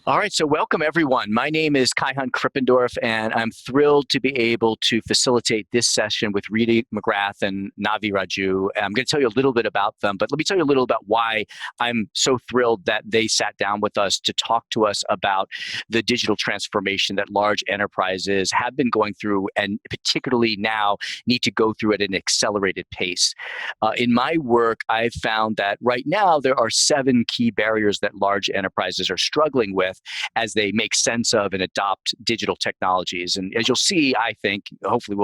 All right, so welcome everyone. My name is Kaihan Krippendorff, and I'm thrilled to be able to facilitate this session with Rita, McGrath, and Navi Radjou. And I'm going to tell you a little bit about them, but let me tell you a little about why I'm so thrilled that they sat down with us to talk to us about the digital transformation that large enterprises have been going through, and particularly now need to go through at an accelerated pace. In my work, I've found that right now there are 7 key barriers that large enterprises are struggling with as they make sense of and adopt digital technologies. And as you'll see, I think, hopefully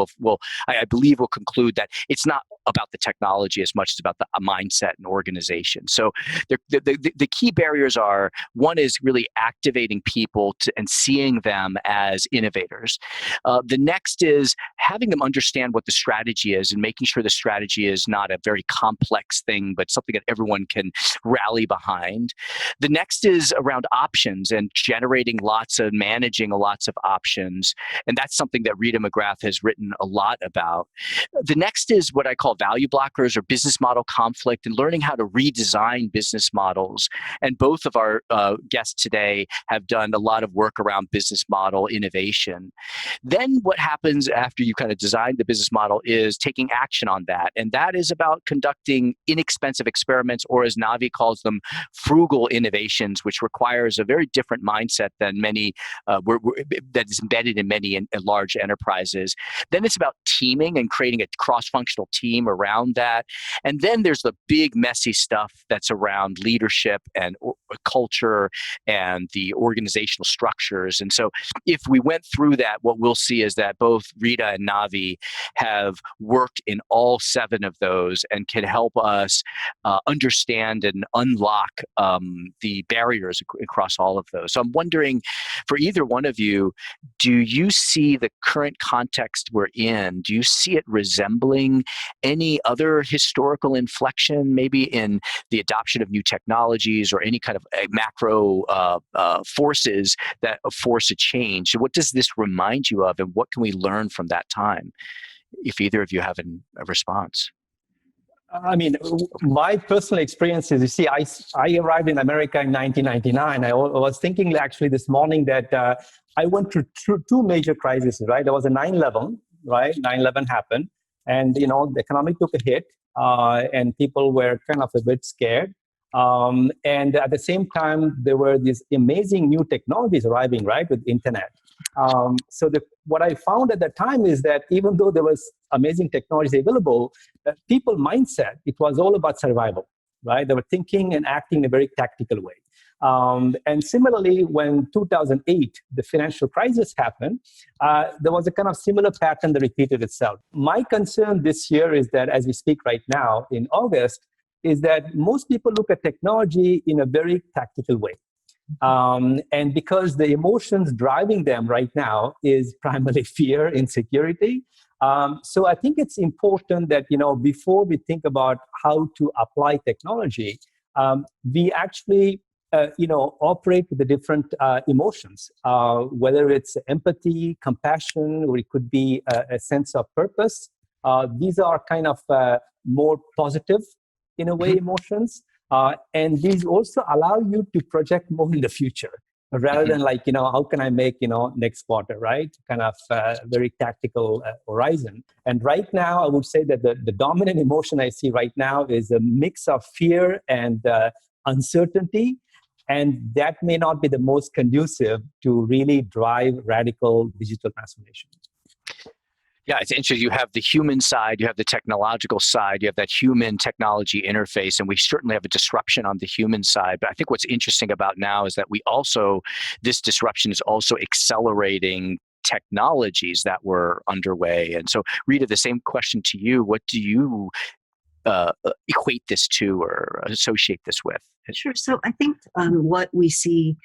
I believe we'll conclude that it's not about the technology as much as about the mindset and organization. So the key barriers are, one is really activating people and seeing them as innovators. The next is having them understand what the strategy is and making sure the strategy is not a very complex thing, but something that everyone can rally behind. The next is around options and managing lots of options. And that's something that Rita McGrath has written a lot about. The next is what I call value blockers or business model conflict, and learning how to redesign business models. And both of our guests today have done a lot of work around business model innovation. Then what happens after you kind of design the business model is taking action on that. And that is about conducting inexpensive experiments, or as Navi calls them, frugal innovations, which requires a very different mindset than many that is embedded in many large enterprises. Then it's about teaming and creating a cross-functional team around that. And then there's the big messy stuff that's around leadership and culture and the organizational structures. And so if we went through that, what we'll see is that both Rita and Navi have worked in all 7 of those and can help us understand and unlock the barriers across all of those. So I'm wondering, for either one of you, do you see the current context we're in, do you see it resembling any other historical inflection, maybe in the adoption of new technologies or any kind of macro forces that force a change? What does this remind you of, and what can we learn from that time? If either of you have a response. I mean, my personal experience is, you see, I arrived in America in 1999. I was thinking actually this morning that I went through 2 major crises, right? There was a 9/11, right? 9/11 happened, and, the economy took a hit, and people were kind of a bit scared. And at the same time, there were these amazing new technologies arriving, right, with internet. So what I found at that time is that even though there was amazing technology available, people mindset, it was all about survival, right? They were thinking and acting in a very tactical way. And similarly, when 2008, the financial crisis happened, there was a kind of similar pattern that repeated itself. My concern this year is that as we speak right now in August, is that most people look at technology in a very tactical way. And because the emotions driving them right now is primarily fear, insecurity. So I think it's important that, before we think about how to apply technology, we actually, operate with the different emotions, whether it's empathy, compassion, or it could be a sense of purpose. These are kind of more positive, in a way, emotions. And these also allow you to project more in the future rather than how can I make, next quarter, right? Kind of very tactical horizon. And right now, I would say that the dominant emotion I see right now is a mix of fear and uncertainty. And that may not be the most conducive to really drive radical digital transformation. Yeah, it's interesting. You have the human side, you have the technological side, you have that human technology interface, and we certainly have a disruption on the human side. But I think what's interesting about now is that this disruption is also accelerating technologies that were underway. And so, Rita, the same question to you. What do you equate this to or associate this with? Sure. So I think what we see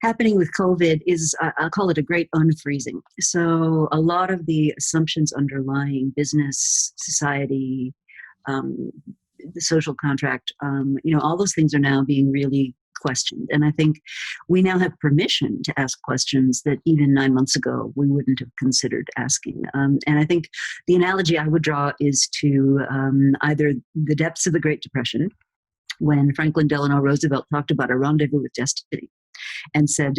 happening with COVID is, I'll call it a great unfreezing. So a lot of the assumptions underlying business, society, the social contract, all those things are now being really questioned. And I think we now have permission to ask questions that even 9 months ago we wouldn't have considered asking. And I think the analogy I would draw is to either the depths of the Great Depression, when Franklin Delano Roosevelt talked about a rendezvous with destiny. and said,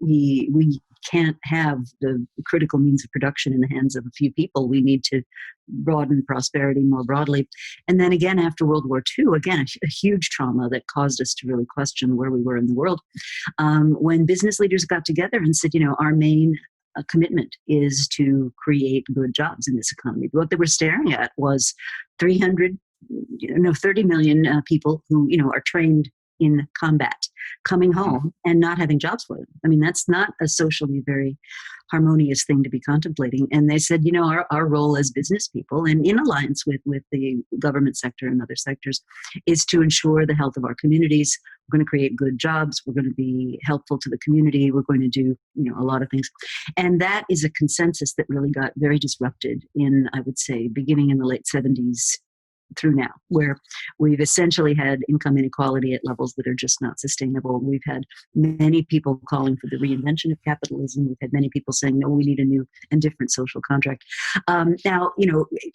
we can't have the critical means of production in the hands of a few people. We need to broaden prosperity more broadly. And then again, after World War II, again, a huge trauma that caused us to really question where we were in the world. When business leaders got together and said, our main commitment is to create good jobs in this economy. What they were staring at was 30 million people who, are trained in combat, coming home and not having jobs for them. I mean, that's not a socially very harmonious thing to be contemplating. And they said, our role as business people and in alliance with the government sector and other sectors is to ensure the health of our communities. We're going to create good jobs. We're going to be helpful to the community. We're going to do, a lot of things. And that is a consensus that really got very disrupted in, I would say, beginning in the late 70s through now, where we've essentially had income inequality at levels that are just not sustainable. We've had many people calling for the reinvention of capitalism. We've had many people saying, no, we need a new and different social contract. Now,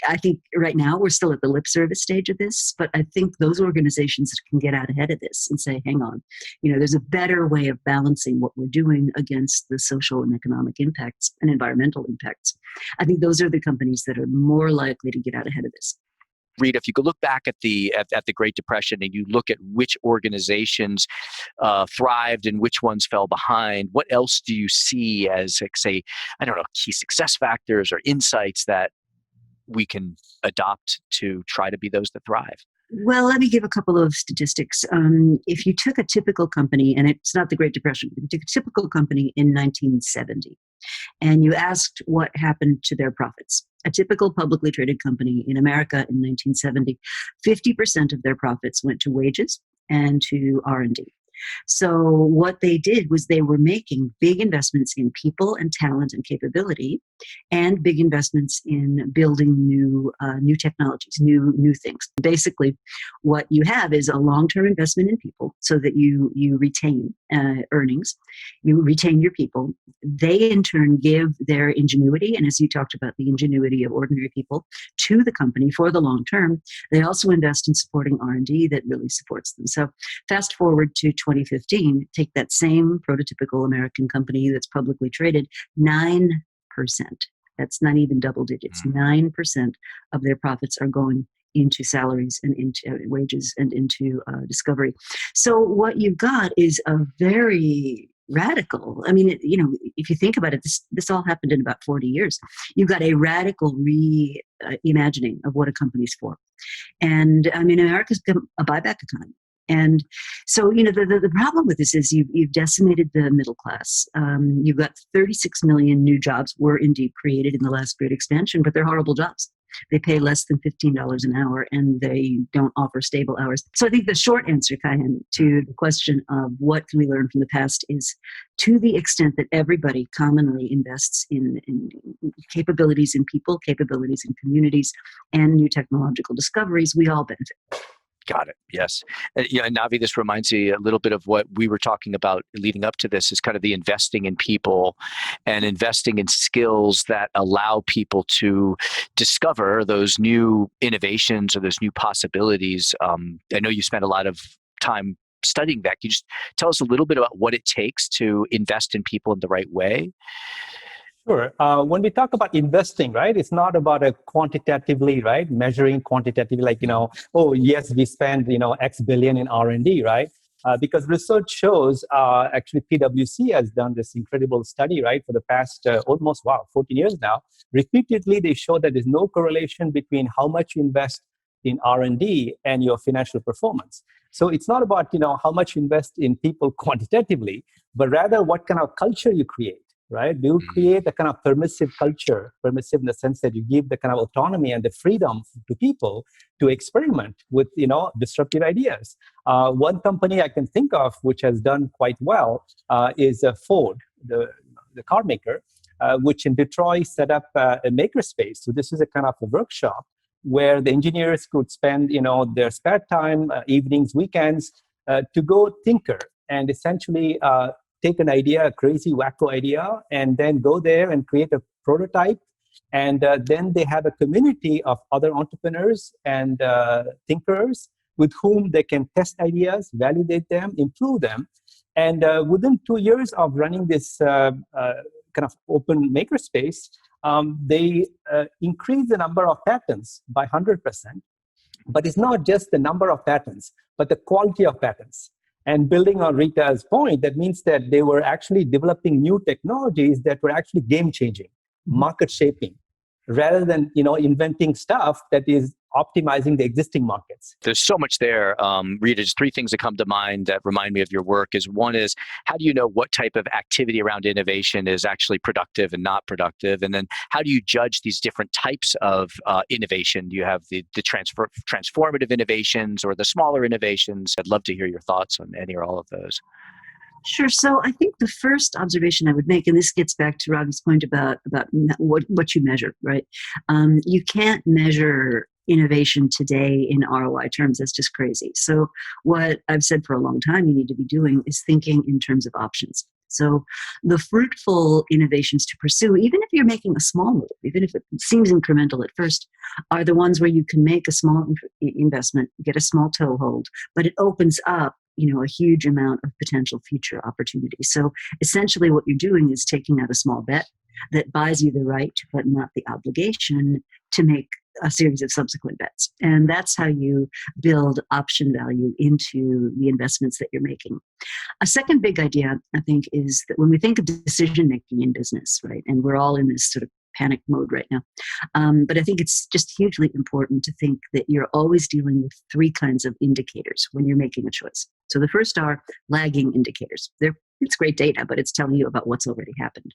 I think right now we're still at the lip service stage of this, but I think those organizations can get out ahead of this and say, hang on, there's a better way of balancing what we're doing against the social and economic impacts and environmental impacts. I think those are the companies that are more likely to get out ahead of this. Rita, if you could look back at the Great Depression and you look at which organizations thrived and which ones fell behind, what else do you see as, say, key success factors or insights that we can adopt to try to be those that thrive? Well, let me give a couple of statistics. If you took a typical company, and it's not the Great Depression, but you took a typical company in 1970, and you asked what happened to their profits. A typical publicly traded company in America in 1970, 50% of their profits went to wages and to R&D. So what they did was they were making big investments in people and talent and capability, and big investments in building new technologies, new things. Basically, what you have is a long-term investment in people, so that you retain earnings, you retain your people. They in turn give their ingenuity, and as you talked about, the ingenuity of ordinary people, to the company for the long term. They also invest in supporting R&D that really supports them. So fast forward to 2015, take that same prototypical American company that's publicly traded, 9%. That's not even double digits. 9% of their profits are going into salaries and into wages and into discovery. So what you've got is a very radical, if you think about it, this all happened in about 40 years. You've got a radical reimagining of what a company's for. And America's become a buyback economy. And so, the problem with this is you've decimated the middle class. You've got 36 million new jobs were indeed created in the last great expansion, but they're horrible jobs. They pay less than $15 an hour, and they don't offer stable hours. So I think the short answer, Kaihan, to the question of what can we learn from the past is, to the extent that everybody commonly invests in capabilities in people, capabilities in communities, and new technological discoveries, we all benefit. Got it. Yes. And Navi, this reminds me a little bit of what we were talking about leading up to this, is kind of the investing in people and investing in skills that allow people to discover those new innovations or those new possibilities. I know you spent a lot of time studying that. Can you just tell us a little bit about what it takes to invest in people in the right way? Sure. When we talk about investing, right, it's not about a quantitatively, right, measuring quantitatively, like, yes, we spend, X billion in R&D, right? Because research shows, actually, PwC has done this incredible study, right, for the past almost, 40 years now. Repeatedly, they show that there's no correlation between how much you invest in R&D and your financial performance. So it's not about, how much you invest in people quantitatively, but rather what kind of culture you create. Right? You create a kind of permissive culture, permissive in the sense that you give the kind of autonomy and the freedom to people to experiment with, disruptive ideas. One company I can think of which has done quite well is Ford, the car maker, which in Detroit set up a makerspace. So this is a kind of a workshop where the engineers could spend, their spare time, evenings, weekends, to go tinker and essentially take an idea, a crazy, wacko idea, and then go there and create a prototype. And then they have a community of other entrepreneurs and thinkers with whom they can test ideas, validate them, improve them. And within 2 years of running this kind of open makerspace, they increased the number of patents by 100%. But it's not just the number of patents, but the quality of patents. And building on Rita's point, that means that they were actually developing new technologies that were actually game-changing, market-shaping, rather than inventing stuff that is optimizing the existing markets. There's so much there. Rita, just 3 things that come to mind that remind me of your work is, one is, how do you know what type of activity around innovation is actually productive and not productive? And then how do you judge these different types of innovation? Do you have the transformative innovations or the smaller innovations? I'd love to hear your thoughts on any or all of those. Sure. So I think the first observation I would make, and this gets back to Ravi's point about what you measure, right? You can't measure innovation today in ROI terms. That's just crazy. So what I've said for a long time you need to be doing is thinking in terms of options. So the fruitful innovations to pursue, even if you're making a small move, even if it seems incremental at first, are the ones where you can make a small investment, get a small toehold, but it opens up a huge amount of potential future opportunity. So essentially what you're doing is taking out a small bet that buys you the right, but not the obligation to make a series of subsequent bets. And that's how you build option value into the investments that you're making. A second big idea, I think, is that when we think of decision-making in business, right, and we're all in this sort of panic mode right now. But I think it's just hugely important to think that you're always dealing with 3 kinds of indicators when you're making a choice. So the first are lagging indicators. It's great data, but it's telling you about what's already happened.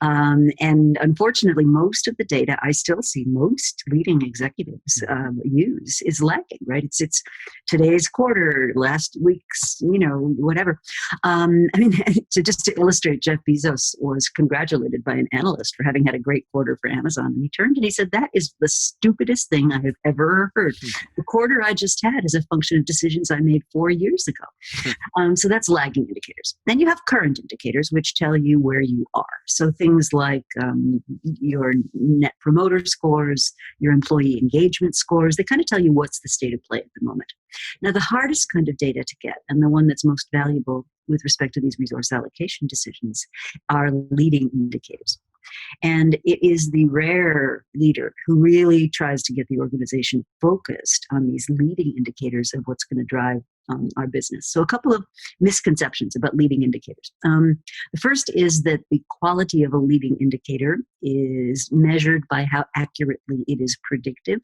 And unfortunately, most of the data I still see most leading executives use is lagging, right? It's today's quarter, last week's, whatever. To illustrate, Jeff Bezos was congratulated by an analyst for having had a great quarter for Amazon. And he turned and he said, "That is the stupidest thing I have ever heard. The quarter I just had is a function of decisions I made 4 years ago." So that's lagging indicators. Then you have current indicators, which tell you where you are. So things like your net promoter scores, your employee engagement scores, they kind of tell you what's the state of play at the moment. Now, the hardest kind of data to get, and the one that's most valuable with respect to these resource allocation decisions, are leading indicators. And it is the rare leader who really tries to get the organization focused on these leading indicators of what's going to drive our business. So a couple of misconceptions about leading indicators. The first is that the quality of a leading indicator is measured by how accurately it is predictive.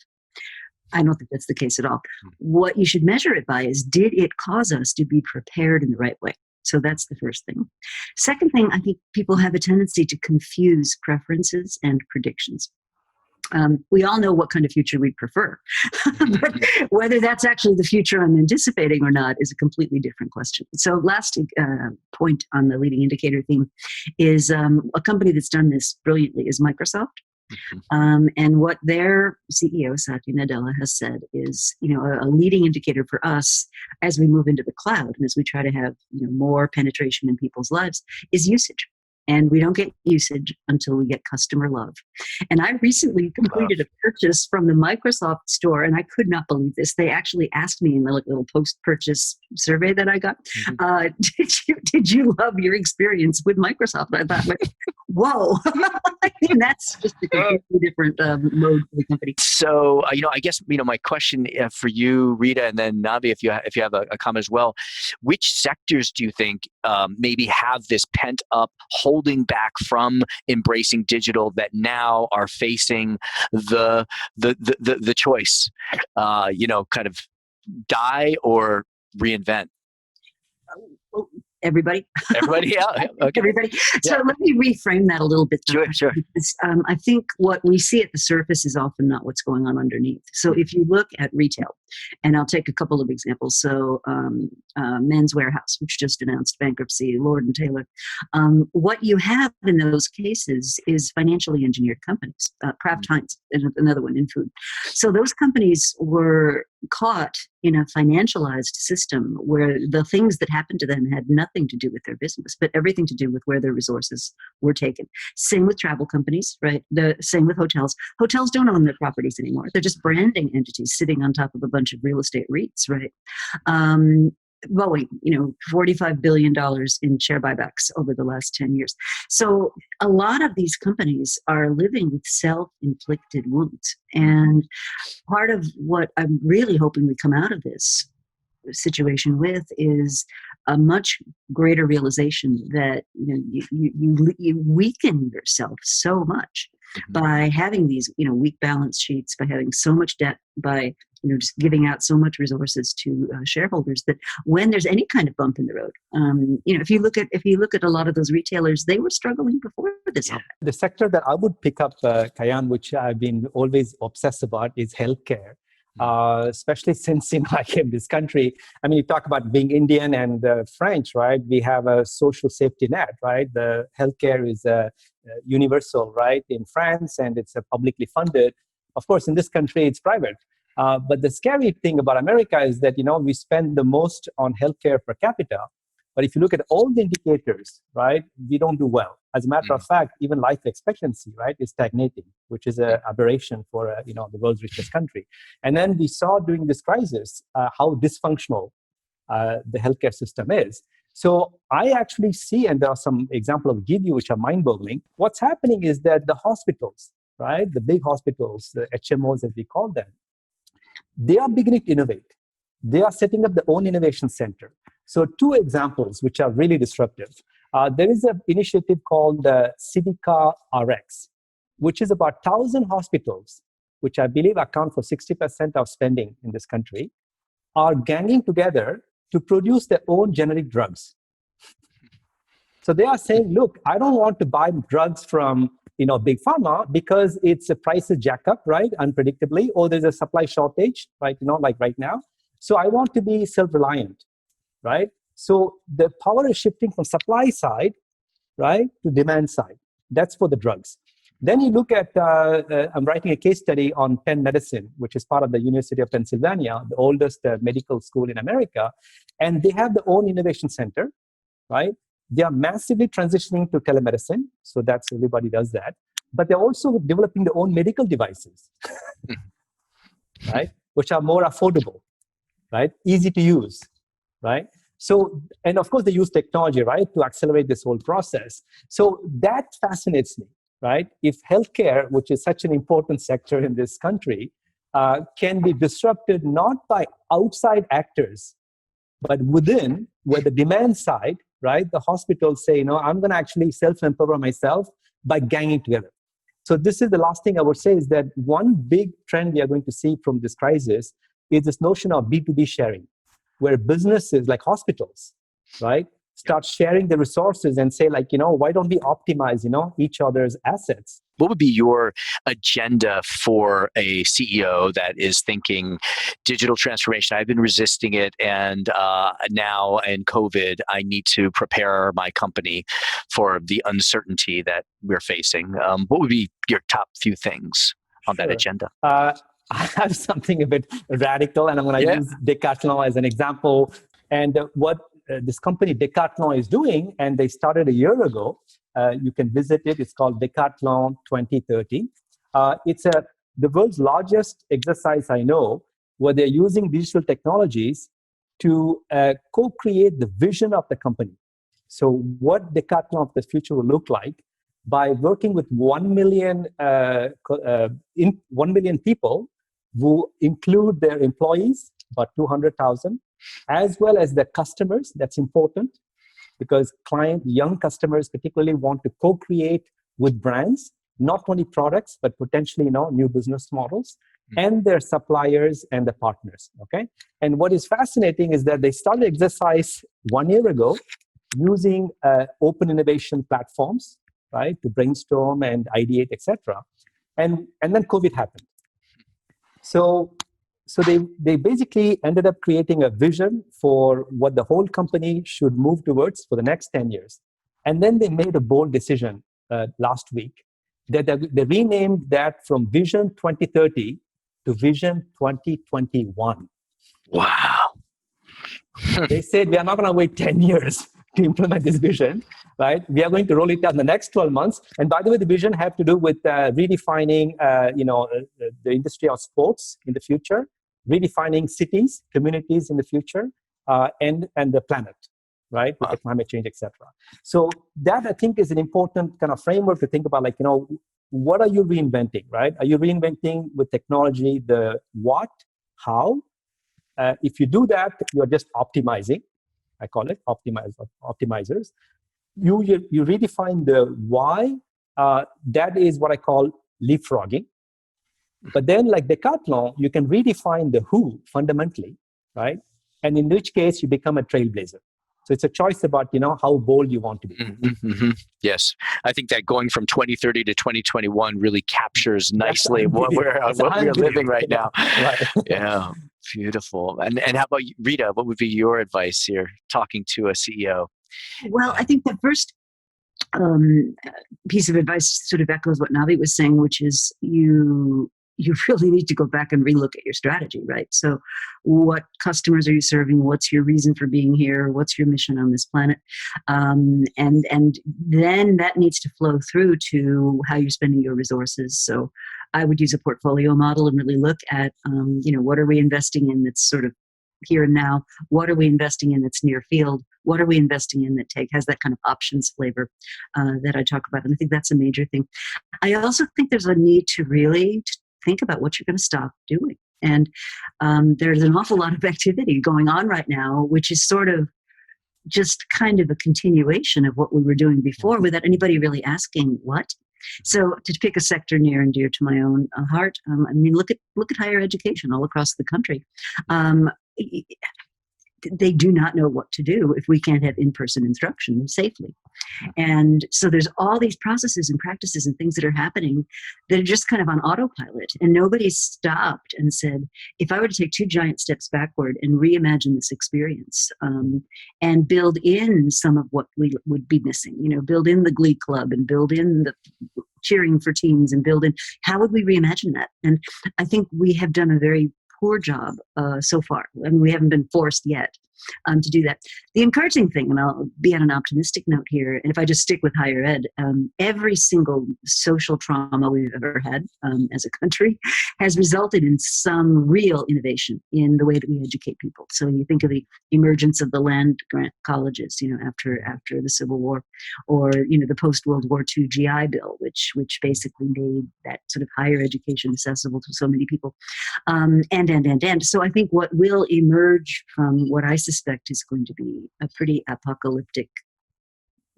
I don't think that's the case at all. What you should measure it by is, did it cause us to be prepared in the right way? So that's the first thing. Second thing, I think people have a tendency to confuse preferences and predictions. We all know what kind of future we'd prefer, but whether that's actually the future I'm anticipating or not is a completely different question. So last point on the leading indicator theme is a company that's done this brilliantly is Microsoft. And what their CEO, Satya Nadella, has said is, a leading indicator for us as we move into the cloud and as we try to have more penetration in people's lives is usage. And we don't get usage until we get customer love. And I recently completed a purchase from the Microsoft store, and I could not believe this. They actually asked me in the little post-purchase survey that I got, did you love your experience with Microsoft? And I thought, whoa, that's just a completely different mode for the company. So, I guess, my question for you, Rita, and then Navi, if you have a comment as well, which sectors do you think maybe have this pent up holding back from embracing digital that now are facing the choice, kind of die or reinvent? Everybody. Yeah. Okay. Everybody. So let me reframe that a little bit. Sure. Because, I think what we see at the surface is often not what's going on underneath. So if you look at retail, and I'll take a couple of examples. So Men's Warehouse, which just announced bankruptcy, Lord & Taylor. What you have in those cases is financially engineered companies. Kraft Heinz, another one in food. So those companies were caught in a financialized system where the things that happened to them had nothing to do with their business, but everything to do with where their resources were taken. Same with travel companies, right? The same with hotels. Hotels don't own their properties anymore. They're just branding entities sitting on top of a bunch of real estate REITs, right? Boeing, $45 billion in share buybacks over the last 10 years. So a lot of these companies are living with self-inflicted wounds. And part of what I'm really hoping we come out of this situation with is a much greater realization that you weaken yourself so much by having these weak balance sheets, by having so much debt, by just giving out so much resources to shareholders, that when there's any kind of bump in the road, if you look at a lot of those retailers, they were struggling before this happened. The sector that I would pick up, Kaihan, which I've been always obsessed about, is healthcare. Especially since I came to this country. I mean, you talk about being Indian and French, right? We have a social safety net, right? The healthcare is universal, right? In France, and it's publicly funded. Of course, in this country, it's private. But the scary thing about America is that, we spend the most on healthcare per capita. But if you look at all the indicators, right, we don't do well. As a matter of fact, even life expectancy, right, is stagnating, which is an aberration for, the world's richest country. And then we saw during this crisis how dysfunctional the healthcare system is. So I actually see, and there are some examples I'll give you which are mind-boggling. What's happening is that the hospitals, right, the big hospitals, the HMOs as we call them, they are beginning to innovate. They are setting up their own innovation center. So 2 examples which are really disruptive. There is an initiative called Civica RX, which is about 1,000 hospitals, which I believe account for 60% of spending in this country, are ganging together to produce their own generic drugs. So they are saying, look, I don't want to buy drugs from big pharma because its prices jack up, right, unpredictably, or there's a supply shortage, right, like right now. So I want to be self-reliant, right? So the power is shifting from supply side, right, to demand side. That's for the drugs. Then you look at, I'm writing a case study on Penn Medicine, which is part of the University of Pennsylvania, the oldest medical school in America. And they have their own innovation center, right? They are massively transitioning to telemedicine. So that's everybody does that. But they're also developing their own medical devices, right? Which are more affordable, right? Easy to use, right? So, and of course they use technology, right, to accelerate this whole process. So that fascinates me, right? If healthcare, which is such an important sector in this country, can be disrupted not by outside actors, but within, where the demand side, right, the hospitals say, I'm going to actually self-empower myself by ganging together. So this is the last thing I would say, is that one big trend we are going to see from this crisis is this notion of B2B sharing, where businesses like hospitals, right, start sharing the resources and say, why don't we optimize, each other's assets? What would be your agenda for a CEO that is thinking digital transformation? I've been resisting it, and now in COVID, I need to prepare my company for the uncertainty that we're facing. What would be your top few things on that agenda? I have something a bit radical, and I'm going to use Decathlon as an example. And what this company Decathlon is doing, and they started a year ago. You can visit it. It's called Decathlon 2030. It's the world's largest exercise I know, where they're using digital technologies to co-create the vision of the company. So what Decathlon of the future will look like by working with 1 million people who include their employees, about 200,000, as well as their customers. That's important because young customers particularly want to co-create with brands, not only products, but potentially new business models, and their suppliers and the partners, okay? And what is fascinating is that they started exercise 1 year ago using open innovation platforms, right, to brainstorm and ideate, etc. And then COVID happened. So they basically ended up creating a vision for what the whole company should move towards for the next 10 years. And then they made a bold decision last week that they renamed that from Vision 2030 to Vision 2021. Wow. They said, we are not going to wait 10 years to implement this vision, right? We are going to roll it out in the next 12 months. And by the way, the vision have to do with redefining, the industry of sports in the future, redefining cities, communities in the future, and the planet, right, with the climate change, etc. So that, I think, is an important kind of framework to think about, like, what are you reinventing, right? Are you reinventing with technology the what, how? If you do that, you're just optimizing. I call it optimizers. You redefine the why. That is what I call leapfrogging. But then, like Decathlon, you can redefine the who fundamentally, right? And in which case, you become a trailblazer. So it's a choice about, how bold you want to be. Mm-hmm. Yes. I think that going from 2030 to 2021 really captures nicely what we're living right now. Right. Yeah. Beautiful. And how about you, Rita? What would be your advice here, talking to a CEO? Well, I think the first piece of advice sort of echoes what Navi was saying, which is you really need to go back and relook at your strategy, right? So what customers are you serving? What's your reason for being here? What's your mission on this planet? And then that needs to flow through to how you're spending your resources. So I would use a portfolio model and really look at, what are we investing in that's sort of here and now? What are we investing in that's near field? What are we investing in that has that kind of options flavor that I talk about? And I think that's a major thing. I also think there's a need to really think about what you're going to stop doing. And there's an awful lot of activity going on right now, which is sort of just kind of a continuation of what we were doing before without anybody really asking what. So to pick a sector near and dear to my own heart, look at higher education all across the country. They do not know what to do if we can't have in-person instruction safely. And so there's all these processes and practices and things that are happening that are just kind of on autopilot. And nobody stopped and said, if I were to take 2 giant steps backward and reimagine this experience and build in some of what we would be missing, build in the Glee Club and build in the cheering for teams and build in, how would we reimagine that? And I think we have done a very poor job so far. I mean, we haven't been forced yet to do that. The encouraging thing, and I'll be on an optimistic note here, and if I just stick with higher ed, every single social trauma we've ever had as a country has resulted in some real innovation in the way that we educate people. So you think of the emergence of the land grant colleges, after the Civil War, or the post-World War II GI Bill, which basically made that sort of higher education accessible to so many people, and. So I think what will emerge from what I suspect is going to be a pretty apocalyptic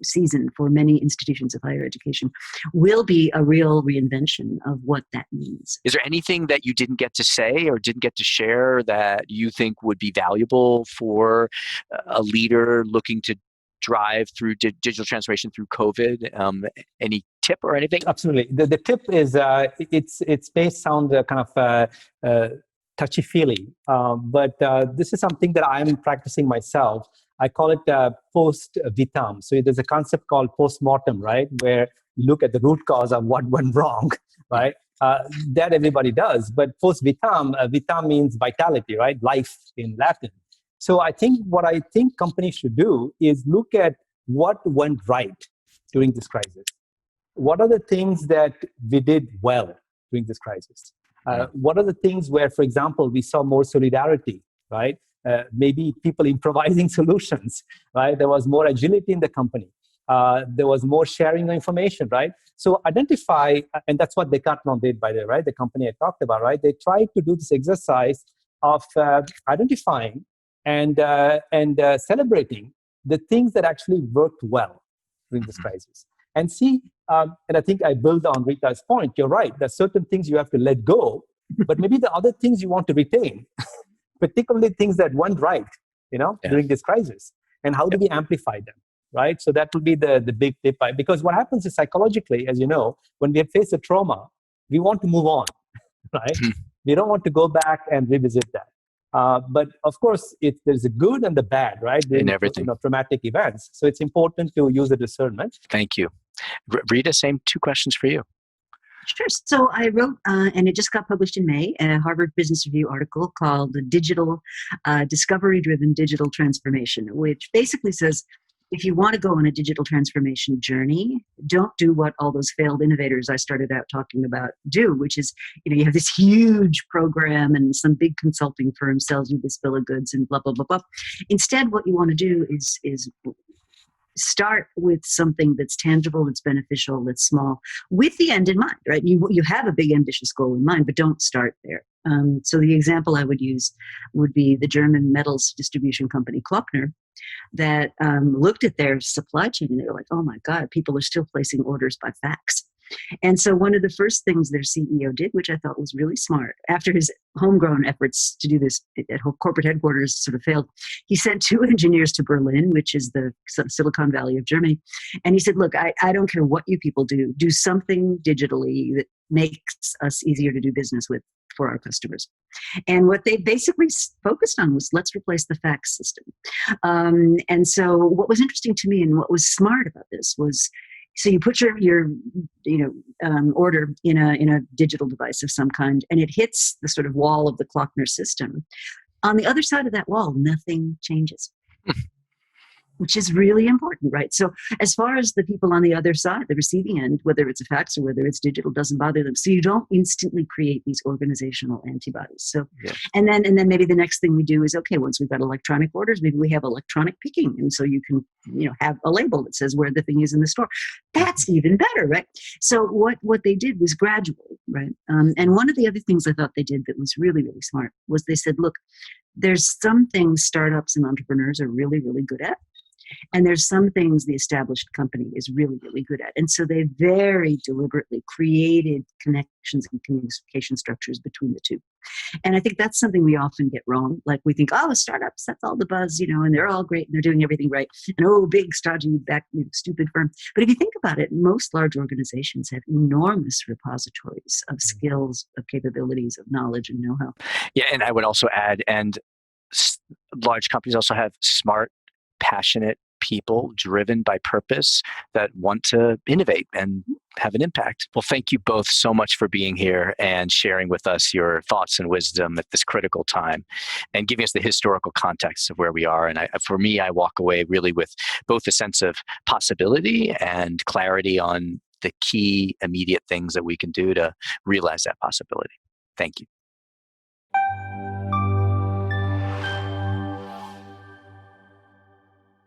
season for many institutions of higher education will be a real reinvention of what that means. Is there anything that you didn't get to say or didn't get to share that you think would be valuable for a leader looking to drive through digital transformation through COVID? Any tip or anything? Absolutely. The tip is it may sound kind of touchy-feely, but this is something that I'm practicing myself. I call it post-vitam. So there's a concept called postmortem, right, where you look at the root cause of what went wrong, right? That everybody does. But post-vitam, vitam means vitality, right? Life in Latin. So I think what I think companies should do is look at what went right during this crisis. What are the things that we did well during this crisis? What are the things where, for example, we saw more solidarity, right? Maybe people improvising solutions, right? There was more agility in the company. There was more sharing of information, right? So identify, and that's what Decathlon did, by the way, right? The company I talked about, right? They tried to do this exercise of identifying and celebrating the things that actually worked well during this crisis. And see, and I think I build on Rita's point. You're right. There's certain things you have to let go, but maybe the other things you want to retain, particularly things that went right, during this crisis. And how do we amplify them, right? So that will be the big tip. Because what happens is psychologically, as you know, when we face a trauma, we want to move on, right? We don't want to go back and revisit that. But of course, there's a good and the bad, right? In everything. Traumatic events. So it's important to use a discernment. Thank you. Rita, same 2 questions for you. Sure. So I wrote, and it just got published in May, a Harvard Business Review article called Digital Discovery-Driven Digital Transformation, which basically says if you want to go on a digital transformation journey, don't do what all those failed innovators I started out talking about do, which is, you have this huge program and some big consulting firm sells you this bill of goods and blah, blah, blah, blah. Instead, what you want to do is start with something that's tangible, that's beneficial, that's small, with the end in mind, right? You have a big ambitious goal in mind, but don't start there. So the example I would use would be the German metals distribution company Klockner, that looked at their supply chain and they were like, oh my God, people are still placing orders by fax. And so one of the first things their CEO did, which I thought was really smart, after his homegrown efforts to do this at corporate headquarters sort of failed, he sent 2 engineers to Berlin, which is the Silicon Valley of Germany. And he said, look, I don't care what you people do something digitally that makes us easier to do business with for our customers. And what they basically focused on was, let's replace the fax system. And so what was interesting to me and what was smart about this was, so you put your order in a digital device of some kind, and it hits the sort of wall of the Klockner system. On the other side of that wall, nothing changes. Which is really important, right? So as far as the people on the other side, the receiving end, whether it's a fax or whether it's digital, doesn't bother them. So you don't instantly create these organizational antibodies. So, yeah. and then maybe the next thing we do is, okay, once we've got electronic orders, maybe we have electronic picking. And so you can, have a label that says where the thing is in the store. That's even better, right? So what they did was gradually, right? And one of the other things I thought they did that was really, really smart was they said, look, there's some things startups and entrepreneurs are really, really good at. And there's some things the established company is really, really good at. And so they very deliberately created connections and communication structures between the two. And I think that's something we often get wrong. Like we think, oh, startups, that's all the buzz, and they're all great and they're doing everything right. And oh, big, stodgy, stupid firm. But if you think about it, most large organizations have enormous repositories of skills, of capabilities, of knowledge and know-how. Yeah, and I would also add, and large companies also have smart, passionate people driven by purpose that want to innovate and have an impact. Well, thank you both so much for being here and sharing with us your thoughts and wisdom at this critical time and giving us the historical context of where we are. And for me, I walk away really with both a sense of possibility and clarity on the key immediate things that we can do to realize that possibility. Thank you.